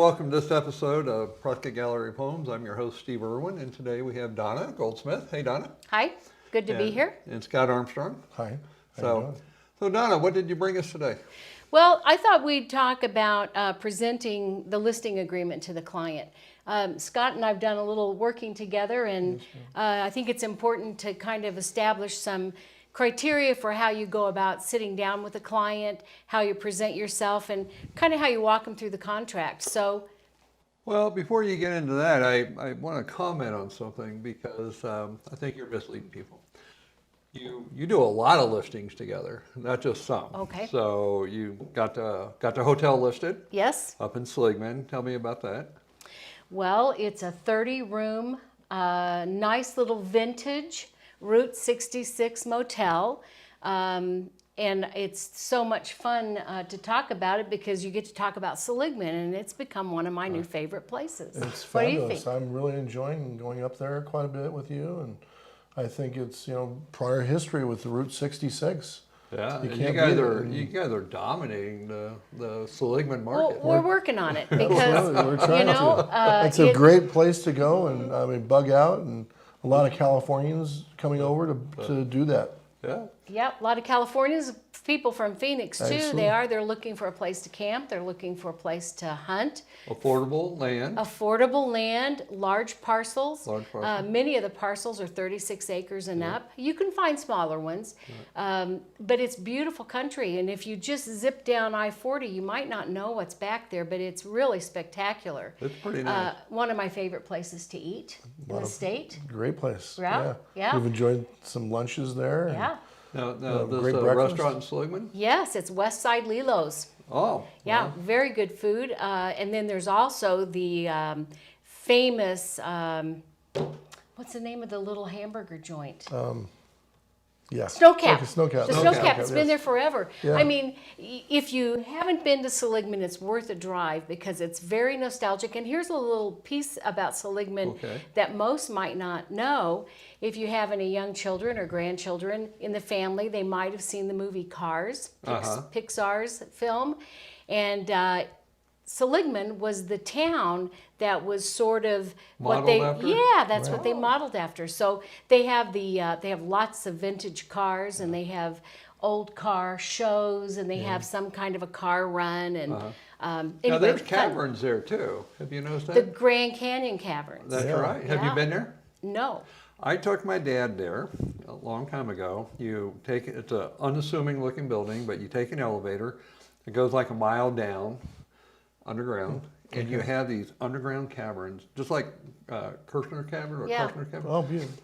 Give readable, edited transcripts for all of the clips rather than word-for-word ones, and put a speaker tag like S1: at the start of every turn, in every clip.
S1: welcome to this episode of Prescott Gallery of Homes. I'm your host, Steve Irwin, and today we have Donna Goldsmith. Hey, Donna.
S2: Hi, good to be here.
S1: And Scott Armstrong.
S3: Hi.
S1: So Donna, what did you bring us today?
S2: Well, I thought we'd talk about presenting the listing agreement to the client. Scott and I've done a little working together, and I think it's important to kind of establish some criteria for how you go about sitting down with a client, how you present yourself, and kind of how you walk them through the contract. So,
S1: well, before you get into that, I want to comment on something because I think you're misleading people. You do a lot of listings together, not just some.
S2: Okay.
S1: So you got the hotel listed.
S2: yes.
S1: Up in Seligman. Tell me about that.
S2: Well, it's a 30-room, nice little vintage Route 66 motel. And it's so much fun to talk about it because you get to talk about Seligman, and it's become one of my new favorite places.
S3: It's
S2: What do
S3: fabulous.
S2: you think?
S3: I'm really enjoying going up there quite a bit with you, and I think it's prior history with the Route 66.
S1: Yeah,
S3: You
S1: and
S3: can't
S1: you guys are dominating the Seligman market.
S2: Well, we're working on it because,
S3: We're trying to. It's a great place to go and bug out, and a lot of Californians coming over to do that.
S1: Yeah.
S2: Yep, a lot of Californians, people from Phoenix too.
S3: Excellent.
S2: They're looking for a place to camp. They're looking for a place to hunt.
S1: Affordable land.
S2: Affordable land, large parcels.
S1: Large parcels.
S2: Many of the parcels are 36 acres and up. You can find smaller ones, but it's beautiful country. And if you just zip down I40, you might not know what's back there, but it's really spectacular.
S1: It's pretty nice.
S2: One of my favorite places to eat in the state.
S3: Great place.
S2: Yeah.
S3: We've enjoyed some lunches there. and
S2: Yeah.
S1: Now this
S3: great breakfast.
S1: restaurant in Seligman?
S2: Yes, it's West Side Lilo's.
S1: Oh.
S2: Yeah,
S1: well,
S2: very good food. And then there's also the famous, what's the name of the little hamburger joint?
S3: Yeah.
S2: Snowcap.
S3: Like a Snowcap.
S2: The Snowcap. It's been
S3: yes.
S2: there forever.
S3: Yeah.
S2: I mean, if you haven't been to Seligman, it's worth a drive because it's very nostalgic. And here's a little piece about Seligman
S1: Okay.
S2: that most might not know. If you have any young children or grandchildren in the family, they might have seen the movie Cars, Pixar's film. And Seligman was the town that was sort of
S1: Modeled after?
S2: yeah, that's what they modeled after. So they have they have lots of vintage cars, and they have old car shows, and they have some kind of a car run, and
S1: now
S2: anyway,
S1: there's
S2: fun.
S1: caverns there too. Have you noticed
S2: The
S1: that?
S2: Grand Canyon Caverns.
S1: That's
S3: Yeah.
S1: right. Have you
S2: Yeah.
S1: been there?
S2: No.
S1: I took my dad there a long time ago. It's an unassuming looking building, but you take an elevator. It goes like a mile down underground, and you have these underground caverns, just like Kirshner Cavern or
S2: Yeah.
S1: Kirshner Cavern.
S3: Oh, beautiful.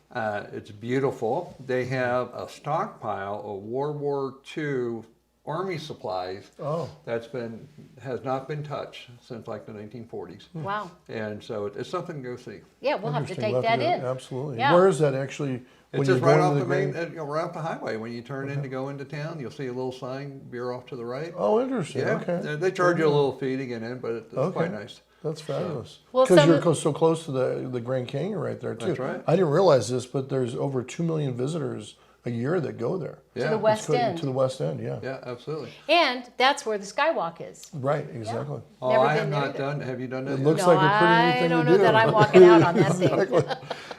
S1: It's beautiful. They have a stockpile of World War II Army supplies
S3: Oh.
S1: has not been touched since like the 1940s.
S2: Wow.
S1: And so it's something to go see.
S2: Yeah, we'll have to
S3: Interesting.
S2: take that
S3: We'll have
S2: in.
S3: to Absolutely.
S2: Yeah.
S3: Where is that actually?
S1: It's
S3: you're
S1: just right
S3: going
S1: off
S3: to
S1: the main,
S3: Grand-
S1: right off the highway. When you turn in to go into town, you'll see a little sign, beer off to the right.
S3: Oh, interesting.
S1: Yeah,
S3: Okay.
S1: they charge you a little fee to get in, but it's quite nice.
S3: That's fabulous.
S2: Well,
S3: Because
S2: some
S3: you're
S2: of-
S3: so close to the Grand Canyon right there, too.
S1: That's right.
S3: I didn't realize this, but there's over 2 million visitors a year that go there.
S1: Yeah,
S2: the West
S3: It's quite-
S2: End.
S3: To the West End, yeah.
S1: yeah, absolutely.
S2: And that's where the skywalk is.
S3: Right, exactly.
S1: Oh,
S2: Never
S1: I
S2: been
S1: have
S2: there
S1: not
S2: either.
S1: done. Have you done that?
S3: It
S1: yet?
S3: looks
S2: No,
S3: like a pretty neat
S2: I
S3: thing
S2: don't
S3: to
S2: know
S3: do.
S2: that I'm walking out on that thing.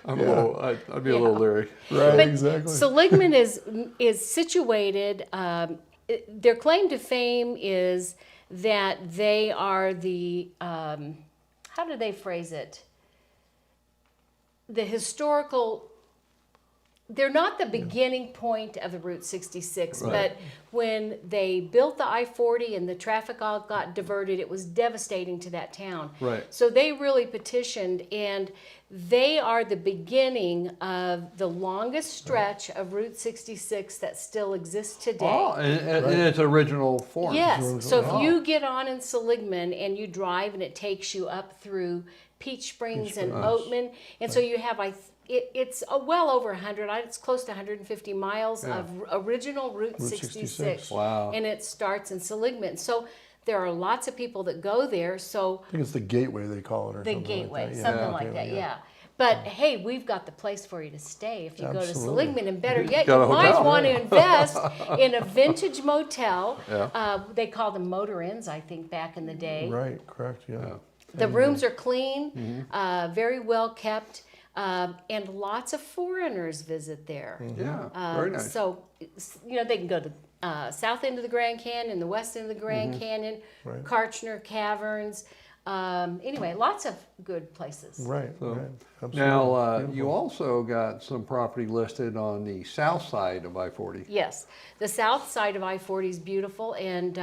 S1: I'd be a little leery.
S3: Right,
S2: But
S3: exactly.
S2: Seligman is situated. Their claim to fame is that they are the how do they phrase it? The historical. They're not the beginning point of the Route 66,
S1: Right.
S2: but when they built the I40 and the traffic all got diverted, it was devastating to that town.
S1: Right.
S2: So they really petitioned, and they are the beginning of the longest stretch of Route 66 that still exists today.
S1: Oh, and in its original form.
S2: Yes. So if
S1: Oh.
S2: you get on in Seligman and you drive and it takes you up through Peach Springs and Oatman, and so you have it's well over 100. It's close to 150 miles of original Route 66.
S1: Wow.
S2: And it starts in Seligman. So there are lots of people that go there. So
S3: I think it's the gateway they call it, or
S2: the
S3: something
S2: gateway,
S3: like that.
S2: something like that, yeah. But hey, we've got the place for you to stay if you go to
S3: Absolutely.
S2: Seligman, and better yet,
S1: Got
S2: you
S1: a
S2: might
S1: hotel.
S2: want to invest in a vintage motel.
S1: Yeah.
S2: They called them motor inns, I think, back in the day.
S3: Right, correct, yeah.
S2: The rooms are clean, very well kept, and lots of foreigners visit there.
S1: Yeah, very nice.
S2: So, you know, they can go to south end of the Grand Canyon, the west end of the Grand Canyon,
S3: Right.
S2: Kartchner Caverns. Anyway, lots of good places.
S3: Right, right. Absolutely.
S1: Now, you
S3: Beautiful.
S1: also got some property listed on the south side of I-40.
S2: Yes, the south side of I-40 is beautiful, and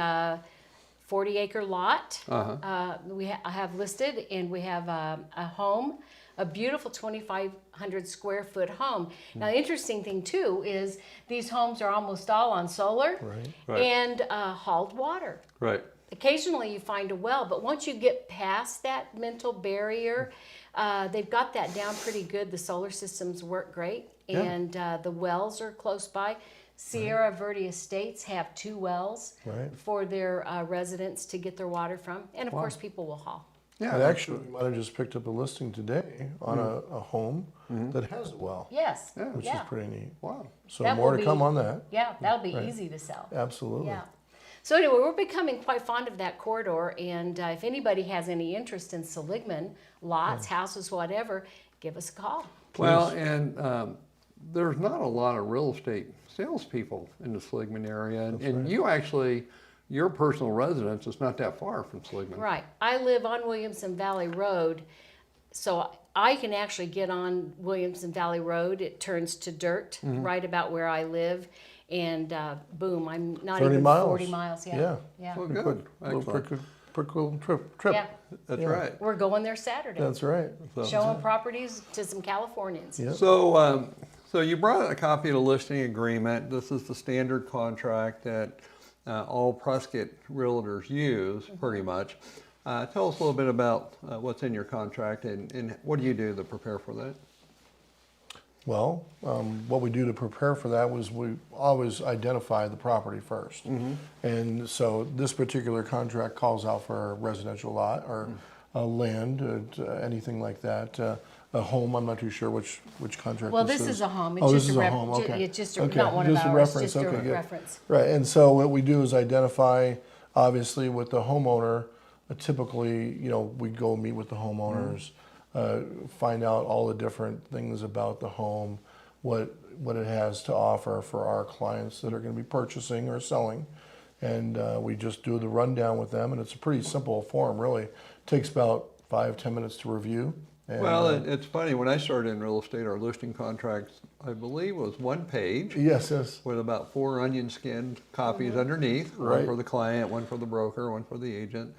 S2: 40-acre lot I have listed, and we have a home, a beautiful 2,500 square foot home. Now, the interesting thing too is these homes are almost all on solar
S3: Right.
S2: and hauled water.
S1: Right.
S2: Occasionally you find a well, but once you get past that mental barrier, they've got that down pretty good. The solar systems work great, and the wells are close by. Sierra Verde Estates have 2 wells
S3: Right.
S2: for their residents to get their water from, and of course people will haul.
S1: Yeah,
S3: And actually, we might have just picked up a listing today on a home that has a well,
S2: Yes,
S3: which is pretty neat.
S1: wow.
S3: So
S2: That
S3: more
S2: will
S3: to come
S2: be-
S3: on that.
S2: yeah, that'll be easy to sell.
S3: Absolutely.
S2: Yeah. So anyway, we're becoming quite fond of that corridor, and if anybody has any interest in Seligman, lots, houses, whatever, give us a call.
S1: Well, and there's not a lot of real estate salespeople in the Seligman area, and you actually, your personal residence is not that far from Seligman.
S2: Right. I live on Williamson Valley Road, so I can actually get on Williamson Valley Road. It turns to dirt right about where I live, and boom, I'm not
S3: 30
S2: even
S3: miles.
S2: 40 miles. Yeah.
S3: Yeah.
S2: Yeah.
S1: Well,
S3: Quick,
S1: good.
S3: little
S1: Excellent.
S3: quick little trip.
S2: Yeah.
S1: That's
S3: Yeah.
S1: right.
S2: We're going there Saturday.
S3: That's right.
S2: Showing properties to some Californians.
S3: Yeah.
S1: So, so you brought a copy of the listing agreement. This is the standard contract that all Prescott realtors use, pretty much. Tell us a little bit about what's in your contract and what do you do to prepare for that?
S3: Well, what we do to prepare for that was we always identify the property first. And so this particular contract calls out for a residential lot or land, anything like that. A home, I'm not too sure which contract
S2: Well,
S3: this
S2: this is a home. It's
S3: Oh,
S2: just
S3: this
S2: a
S3: is a home, okay.
S2: It's just
S3: Okay,
S2: not one of
S3: just a
S2: ours.
S3: reference,
S2: Just a
S3: okay, good.
S2: reference.
S3: Right, and so what we do is identify, obviously with the homeowner, typically, you know, we go meet with the homeowners, find out all the different things about the home, what it has to offer for our clients that are going to be purchasing or selling. And we just do the rundown with them, and it's a pretty simple form, really. Takes about 5-10 minutes to review. And,
S1: Well, it's funny, when I started in real estate, our listing contracts, I believe, was 1 page
S3: yes,
S1: with about 4 onion skinned copies underneath, one
S3: Right.
S1: for the client, one for the broker, one for the agent,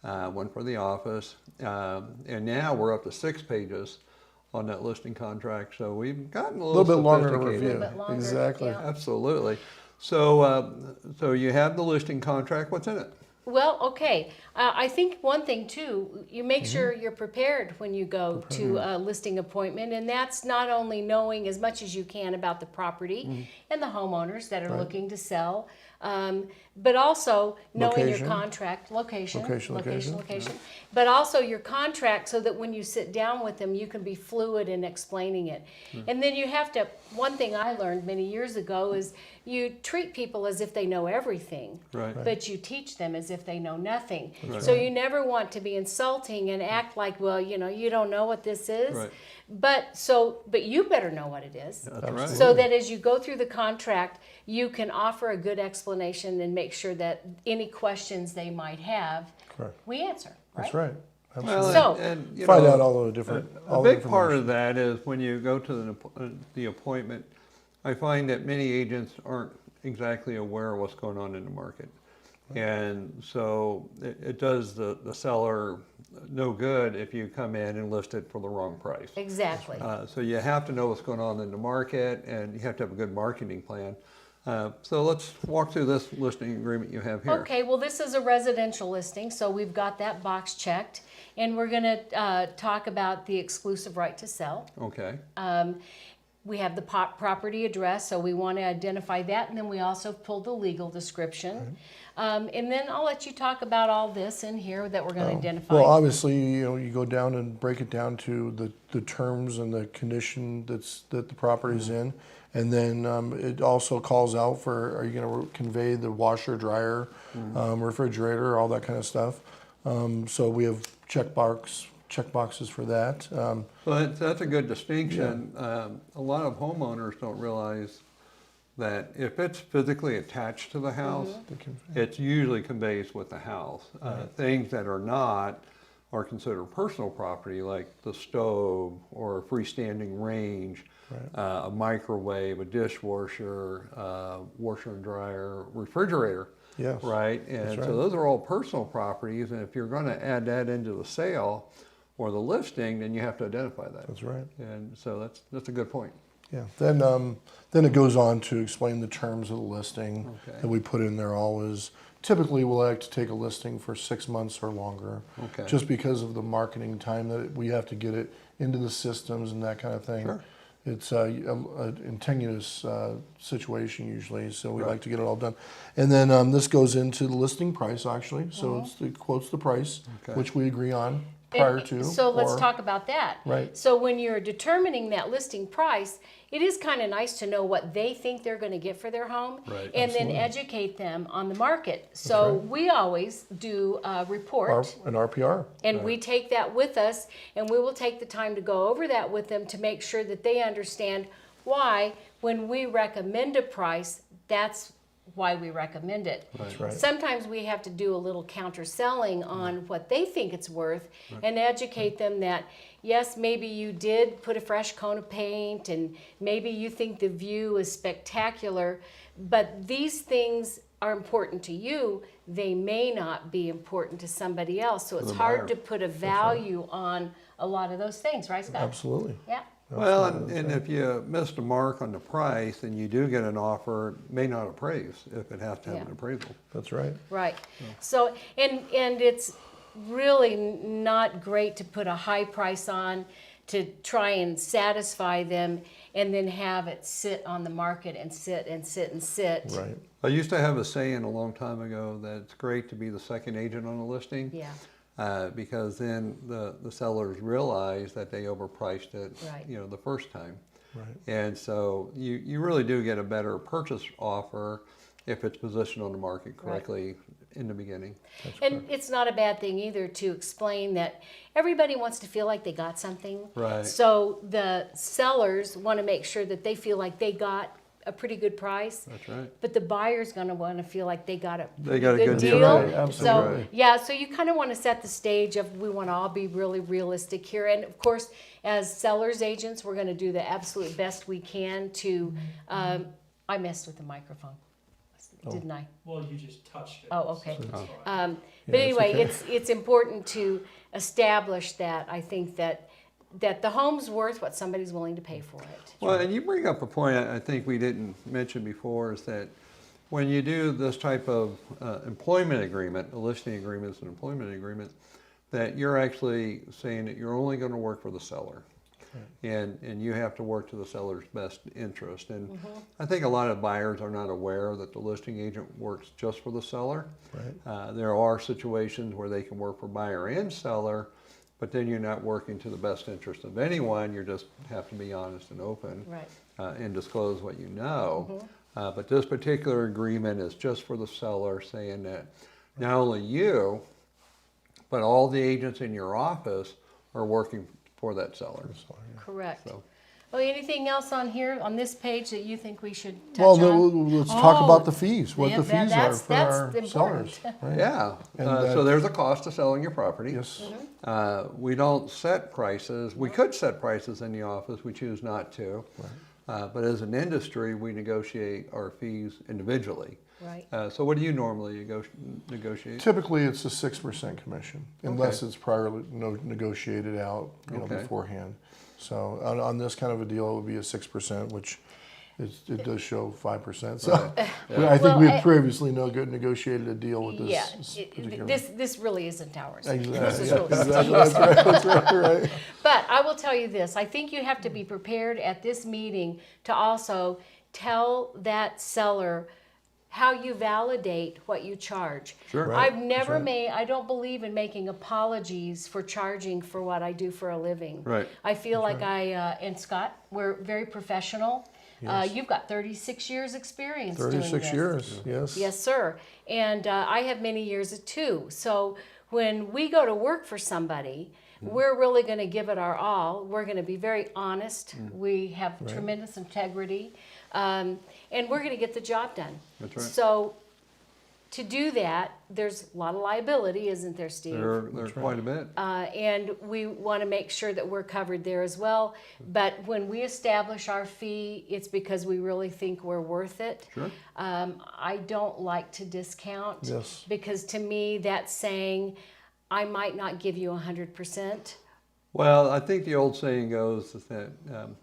S1: one for the office. And now we're up to 6 pages on that listing contract, so we've gotten a
S3: a little bit longer to
S1: sophisticated.
S3: review.
S2: A little bit longer,
S3: Exactly.
S2: yeah.
S1: Absolutely. So, so you have the listing contract. What's in it?
S2: Well, okay. I think one thing too, you make
S3: Mm-hmm.
S2: sure you're prepared when you go to a listing appointment, and that's not only knowing as much as you can about the property
S3: Mm-hmm.
S2: and the homeowners that are looking to sell, but also knowing your
S3: Location.
S2: contract, location,
S3: Location.
S2: but also your contract so that when you sit down with them, you can be fluid in explaining it. And then you have to, one thing I learned many years ago is you treat people as if they know everything,
S1: Right.
S2: but you teach them as if they know nothing. So you never want to be insulting and act like, well, you know, you don't know what this is.
S1: Right.
S2: But you better know what it is.
S1: That's right.
S2: So that as you go through the contract, you can offer a good explanation and make sure that any questions they might have,
S3: Correct.
S2: we answer, right?
S3: That's right.
S1: Well,
S2: So-
S1: and, you
S3: Find
S1: know,
S3: out all the different.
S1: a
S3: all the
S1: big part
S3: information.
S1: of that is when you go to the appointment, I find that many agents aren't exactly aware of what's going on in the market. And so it does the seller no good if you come in and list it for the wrong price.
S2: Exactly.
S1: So you have to know what's going on in the market, and you have to have a good marketing plan. So let's walk through this listing agreement you have here.
S2: Okay, well, this is a residential listing, so we've got that box checked. And we're gonna talk about the exclusive right to sell.
S1: Okay.
S2: We have the property address, so we want to identify that, and then we also pulled the legal description. And then I'll let you talk about all this in here that we're going to identify.
S3: Well, obviously, you know, you go down and break it down to the terms and the condition that the property's in. And then it also calls out for, are you going to convey the washer, dryer, refrigerator, all that kind of stuff. So we have checkboxes for that.
S1: Well, that's a good distinction. A lot of homeowners don't realize that if it's physically attached to the house, it usually conveys with the house. Things that are not are considered personal property, like the stove or a freestanding range, a microwave, a dishwasher, washer and dryer, refrigerator.
S3: Yes.
S1: Right? And so those are all personal properties, and if you're going to add that into the sale or the listing, then you have to identify that.
S3: That's right.
S1: And so that's a good point.
S3: Yeah. Then it goes on to explain the terms of the listing that we put in there always. Typically, we'll like to take a listing for 6 months or longer, just because of the marketing time that we have to get it into the systems and that kind of thing. Sure. It's an intensive situation usually, so we like to get it all done. And then this goes into the listing price actually, so it quotes the price, which we agree on prior to.
S2: So let's talk about that.
S3: Right.
S2: So when you're determining that listing price, it is kind of nice to know what they think they're going to get for their home, and then educate them on the market. So we always do a report,
S3: an RPR,
S2: and we take that with us, and we will take the time to go over that with them to make sure that they understand why, when we recommend a price, that's why we recommend it.
S3: That's right.
S2: Sometimes we have to do a little counter selling on what they think it's worth, and educate them that yes, maybe you did put a fresh coat of paint, and maybe you think the view is spectacular, but these things are important to you. They may not be important to somebody else, so it's hard to put a value on a lot of those things, right, Scott?
S3: Absolutely.
S2: Yeah.
S1: Well, and if you missed a mark on the price and you do get an offer, it may not appraise if it has to have an appraisal.
S3: That's right.
S2: Right. So, and it's really not great to put a high price on to try and satisfy them and then have it sit on the market and sit and sit and sit.
S3: Right.
S1: I used to have a saying a long time ago that it's great to be the second agent on a listing.
S2: Yeah.
S1: Because then the sellers realize that they overpriced it, the first time.
S3: Right.
S1: And so you really do get a better purchase offer if it's positioned on the market correctly in the beginning.
S2: And it's not a bad thing either to explain that everybody wants to feel like they got something.
S1: Right.
S2: So the sellers want to make sure that they feel like they got a pretty good price.
S1: That's right.
S2: But the buyer's going to want to feel like they got a
S1: good
S2: deal.
S1: Right,
S3: absolutely.
S2: So you kind of want to set the stage of we want to all be really realistic here. And of course, as sellers agents, we're going to do the absolute best we can to. I messed with the microphone, didn't I?
S4: Well, you just touched it.
S2: Oh, okay.
S4: So
S2: But anyway, it's important to establish that. I think that the home's worth what somebody's willing to pay for it.
S1: Well, and you bring up a point I think we didn't mention before, is that when you do this type of employment agreement, a listing agreement is an employment agreement, that you're actually saying that you're only going to work for the seller. And you have to work to the seller's best interest. And I think a lot of buyers are not aware that the listing agent works just for the seller.
S3: Right.
S1: There are situations where they can work for buyer and seller, but then you're not working to the best interest of anyone. You just have to be honest and open, and disclose what you know. But this particular agreement is just for the seller, saying that not only you, but all the agents in your office are working for that seller.
S2: Correct.
S1: So.
S2: Well, anything else on here, on this page, that you think we should touch
S3: Well,
S2: on?
S3: let's talk about the fees, what the fees are
S2: that's
S3: for our
S2: important.
S3: sellers. Right?
S1: Yeah,
S3: And
S1: so there's a cost to selling your property.
S3: Yes.
S1: We don't set prices. We could set prices in the office. We choose not to. But as an industry, we negotiate our fees individually.
S2: Right.
S1: So what do you normally negotiate?
S3: Typically, it's a 6% commission, unless it's priorly negotiated out, beforehand. So on this kind of a deal, it would be a 6%, which it does show 5%. So I think we had previously negotiated a deal with this.
S2: Yeah, this really isn't ours.
S3: Exactly.
S2: This is really
S3: Exactly. That's right.
S2: But I will tell you this, I think you have to be prepared at this meeting to also tell that seller how you validate what you charge.
S1: Sure.
S3: Right.
S2: I've never I don't believe in making apologies for charging for what I do for a living.
S1: Right.
S2: I feel like and Scott, we're very professional.
S3: Yes.
S2: You've got 36 years experience doing this.
S3: 36 years, yes.
S2: Yes, sir. And I have many years too. So when we go to work for somebody, we're really going to give it our all. We're going to be very honest. We have tremendous integrity, and we're going to get the job done.
S1: That's right.
S2: So to do that, there's a lot of liability, isn't there, Steve?
S1: There's quite a bit.
S2: And we want to make sure that we're covered there as well. But when we establish our fee, it's because we really think we're worth it.
S1: Sure.
S2: I don't like to discount.
S3: Yes.
S2: Because to me, that's saying I might not give you 100%.
S1: Well, I think the old saying goes is that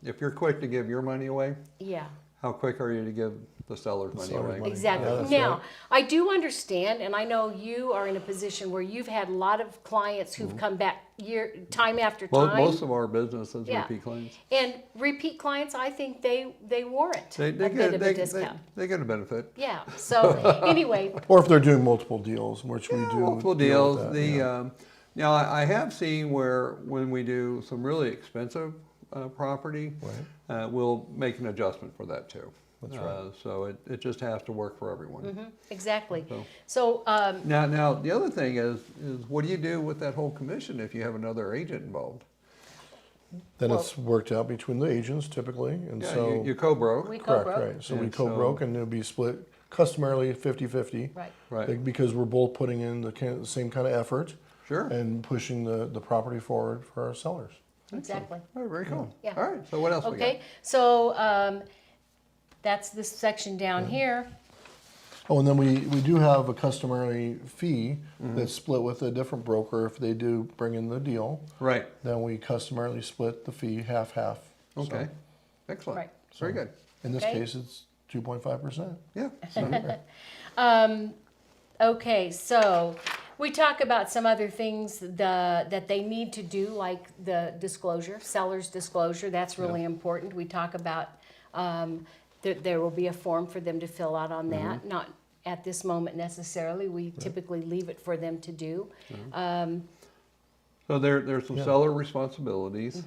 S1: if you're quick to give your money away,
S2: Yeah.
S1: how quick are you to give the seller's money
S3: seller's
S1: away?
S3: money.
S2: Exactly.
S3: Yeah, that's
S2: Now,
S3: right.
S2: I do understand, and I know you are in a position where you've had a lot of clients who've come back time after
S1: Well,
S2: time.
S1: most of our business is
S2: Yeah.
S1: repeat claims.
S2: And repeat clients, I think they warrant a bit of a discount.
S1: They get a benefit.
S2: Yeah. So anyway,
S3: Or if they're doing multiple deals, which we do.
S1: Multiple
S3: deal
S1: deals.
S3: with that,
S1: Now, I have seen where when we do some really expensive property, we'll make an adjustment for that too.
S3: That's right.
S1: So it just has to work for everyone.
S2: exactly.
S1: So-
S2: So
S1: Now the other thing is what do you do with that whole commission if you have another agent involved?
S3: Then
S2: Well-
S3: it's worked out between the agents typically, and
S1: Yeah,
S3: so.
S1: you co-broke.
S2: we
S3: Correct,
S2: co-broke.
S3: right. So we
S1: And
S3: co-broke
S1: so-
S3: and it'll be split customarily 50-50.
S2: Right.
S1: Right.
S3: Because we're both putting in the same kind of effort
S1: Sure.
S3: and pushing the property forward for our sellers.
S2: Exactly.
S1: Oh, very cool.
S2: Yeah.
S1: All right. So what else we got?
S2: Okay. So that's this section down here.
S3: Oh, and then we do have a customary fee that's split with a different broker if they do bring in the deal.
S1: Right.
S3: Then we customarily split the fee half-half. So
S1: Okay. Excellent.
S2: Right.
S1: Very good.
S3: in this
S2: Okay.
S3: case, it's 2.5%.
S1: Yeah.
S2: Okay, so we talk about some other things that they need to do, like the disclosure, seller's disclosure. That's really important. We talk about that there will be a form for them to fill out on that. Not at this moment necessarily. We typically leave it for them to do.
S1: So there's some
S3: Yeah.
S1: seller responsibilities.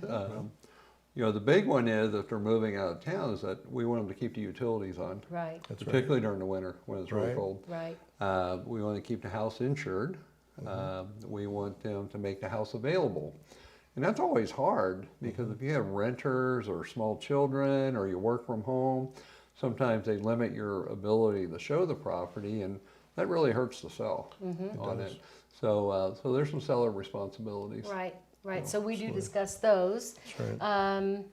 S1: You know, the big one is if they're moving out of town is that we want them to keep the utilities on,
S2: Right,
S3: That's right.
S1: particularly during the winter when it's really
S3: Right.
S1: cold.
S2: right,
S1: We want to keep the house insured. We want them to make the house available. And that's always hard because if you have renters or small children or you work from home, sometimes they limit your ability to show the property and that really hurts the sell on it. So there's some seller responsibilities.
S2: right, right. So we do discuss those.
S3: That's right.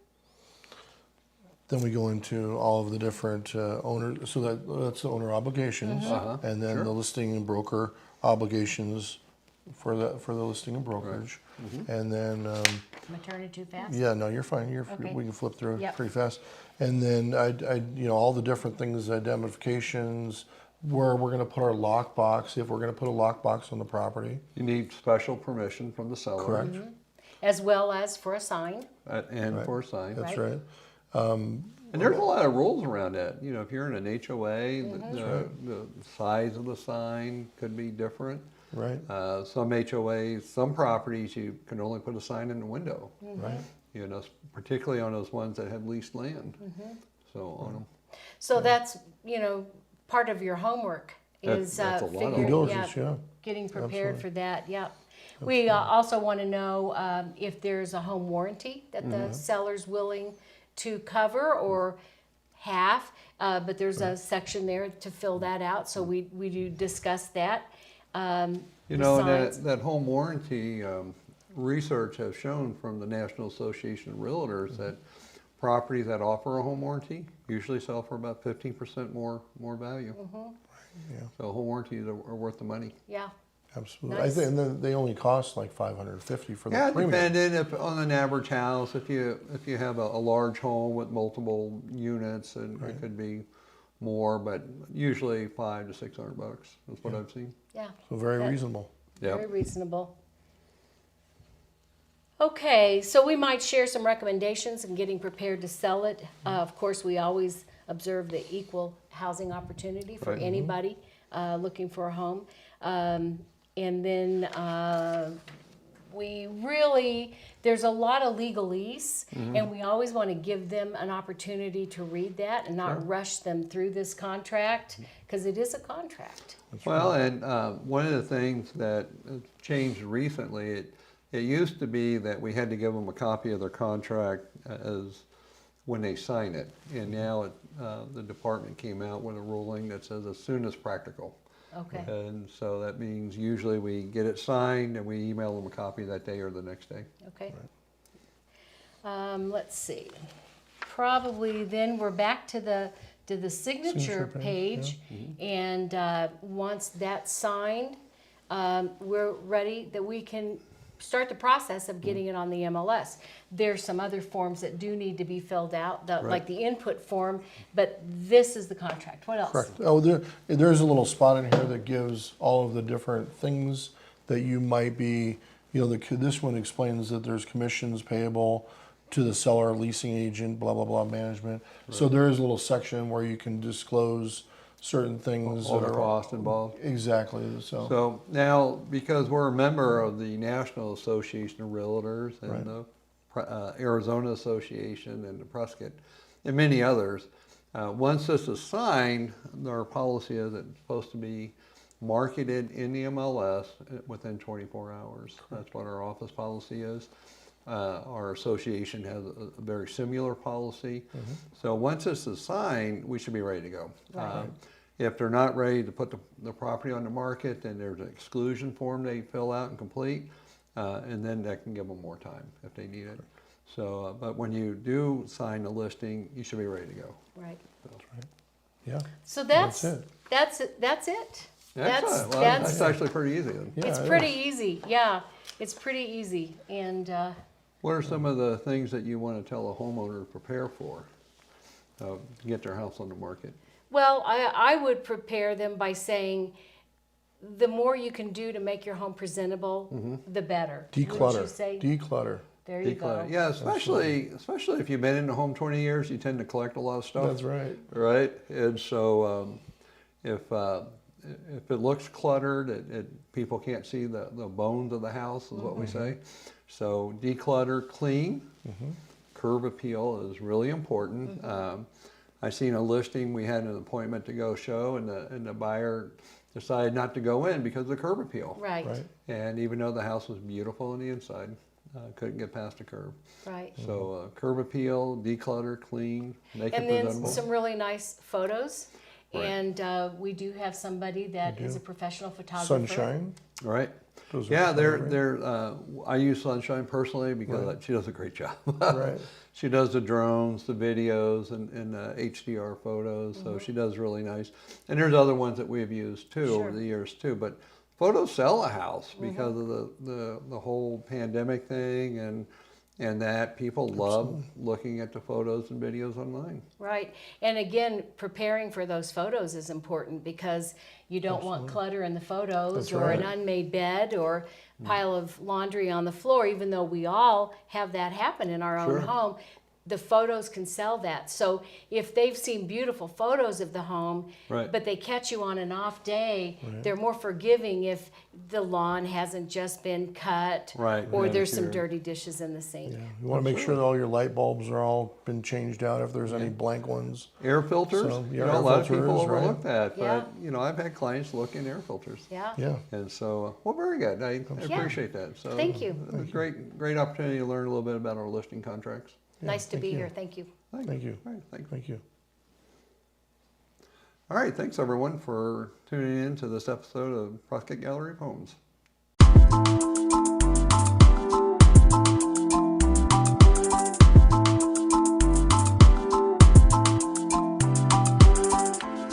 S3: Then we go into all of the different owners, so that's the owner obligations, and then
S1: Sure.
S3: the listing and broker obligations for the listing and brokerage, and then
S2: Am I turning too fast?
S3: yeah, no, you're fine.
S2: Okay.
S3: We can flip through it
S2: Yep.
S3: pretty fast, and then all the different things, identifications, where we're going to put our lockbox, if we're going to put a lockbox on the property,
S1: You need special permission from the seller.
S3: correct?
S2: As well as for a sign.
S1: And
S3: Right.
S1: for a sign.
S3: That's
S2: Right.
S3: right.
S1: And there's a lot of rules around that. You know, if you're in an HOA, the size of the sign could be different.
S3: Right.
S1: Some HOAs, some properties, you can only put a sign in the window.
S3: Right.
S1: You know, particularly on those ones that have leased land. So on them.
S2: So that's, part of your homework is
S1: That's a lot of
S2: figuring,
S3: Due diligence, yeah.
S2: getting prepared
S3: Absolutely.
S2: for that, yeah. We also want to know if there's a home warranty that the seller's willing to cover or half, but there's a section there to fill that out, so we do discuss that.
S1: You know, and
S2: Besides-
S1: that home warranty research has shown from the National Association of Realtors that properties that offer a home warranty usually sell for about 15% more value.
S3: Yeah.
S1: So home warranties are worth the money.
S2: Yeah,
S3: Absolutely.
S2: Nice.
S3: I think, and then they only cost like $550 for the
S1: Yeah,
S3: premium.
S1: depending on an average house, if you have a large home with multiple units, and it could be more, but usually $500 to $600 is what I've seen.
S2: yeah,
S3: So very
S2: That-
S3: reasonable.
S1: Yeah.
S2: very reasonable. Okay, so we might share some recommendations in getting prepared to sell it. Of course, we always observe the equal housing opportunity for
S1: Right.
S2: anybody looking for a home. And then we really, there's a lot of legalese, and we always want to give them an opportunity to read that and not rush them through this contract, because it is a contract.
S1: Well, and one of the things that changed recently, it used to be that we had to give them a copy of their contract as when they sign it, and now the department came out with a ruling that says as soon as practical.
S2: Okay.
S1: And so that means usually we get it signed and we email them a copy that day or the next day.
S2: Okay. Let's see. Probably then we're back to the signature
S3: Signature
S2: page, and once that's signed, we're ready that we can start the process of getting it on the MLS. There's some other forms that do need to be filled out, like the input form, but this is the contract. What else?
S3: Correct. Oh, there's a little spot in here that gives all of the different things that you might be, this one explains that there's commissions payable to the seller, leasing agent, blah, blah, blah, management. Right. So there is a little section where you can disclose certain things.
S1: All the costs involved.
S3: Exactly.
S1: So now, because we're a member of the National Association of Realtors and the Arizona Association and the Prescott and many others, once this is signed, our policy is it's supposed to be marketed in the MLS within 24 hours. Correct. That's what our office policy is. Our association has a very similar policy. So once this is signed, we should be ready to go.
S2: Right.
S1: If they're not ready to put the property on the market, then there's an exclusion form they fill out and complete, and then that can give them more time if they need it. So, but when you do sign the listing, you should be ready to go.
S2: Right.
S3: That's right. Yeah.
S2: So that's
S3: it.
S2: That's it.
S1: Excellent. Well, that's actually pretty easy then.
S3: Yeah,
S2: it's pretty easy. Yeah, it's pretty easy. And
S1: What are some of the things that you want to tell a homeowner to prepare for to get their house on the market?
S2: well, I would prepare them by saying, the more you can do to make your home presentable, the better. Wouldn't
S3: Declutter.
S2: you say?
S3: Declutter.
S2: There you go.
S1: Yeah, especially if you've been in the home 20 years, you tend to collect a lot of stuff.
S3: That's right.
S1: Right, and so if it looks cluttered, people can't see the bones of the house, is what we say. So declutter, clean, curb appeal is really important. I seen a listing, we had an appointment to go show, and the buyer decided not to go in because of the curb appeal.
S2: Right.
S1: And even though the house was beautiful on the inside, couldn't get past the curb.
S2: Right.
S1: So curb appeal, declutter, clean, make
S2: And
S1: it
S2: then
S1: presentable.
S2: some really nice photos.
S1: Right.
S2: And we do have somebody that is a professional photographer.
S3: Sunshine.
S1: Right.
S3: Those are
S1: Yeah,
S3: great.
S1: I use Sunshine personally because she does a great job.
S3: Right.
S1: She does the drones, the videos, and HDR photos, so she does really nice. And there's other ones that we've used too over the years too. But photos sell a house because of the whole pandemic thing, and that people love looking at the photos and videos online.
S2: Right. And again, preparing for those photos is important because you don't want clutter in the photos.
S3: That's
S2: or an
S3: right.
S2: unmade bed or pile of laundry on the floor, even though we all have that happen in our own home. The photos can sell that. So if they've seen beautiful photos of the home, but they catch you on an off day, they're more forgiving if the lawn hasn't just been cut or there's some dirty dishes in the sink.
S3: Yeah. You want to make sure that all your light bulbs are all been changed out if there's any blank ones.
S1: Air filters,
S3: So,
S1: a lot of people overlook that,
S2: Yeah.
S1: but I've had clients look in air filters.
S2: Yeah.
S3: Yeah.
S1: And so, well, very good. I appreciate that. So
S2: Thank you.
S1: It was great opportunity to learn a little bit about our listing contracts.
S2: Nice to be here. Thank you.
S3: Thank you.
S1: All right, thanks.
S3: Thank you.
S1: All right, thanks everyone for tuning in to this episode of Prescott Gallery of Homes.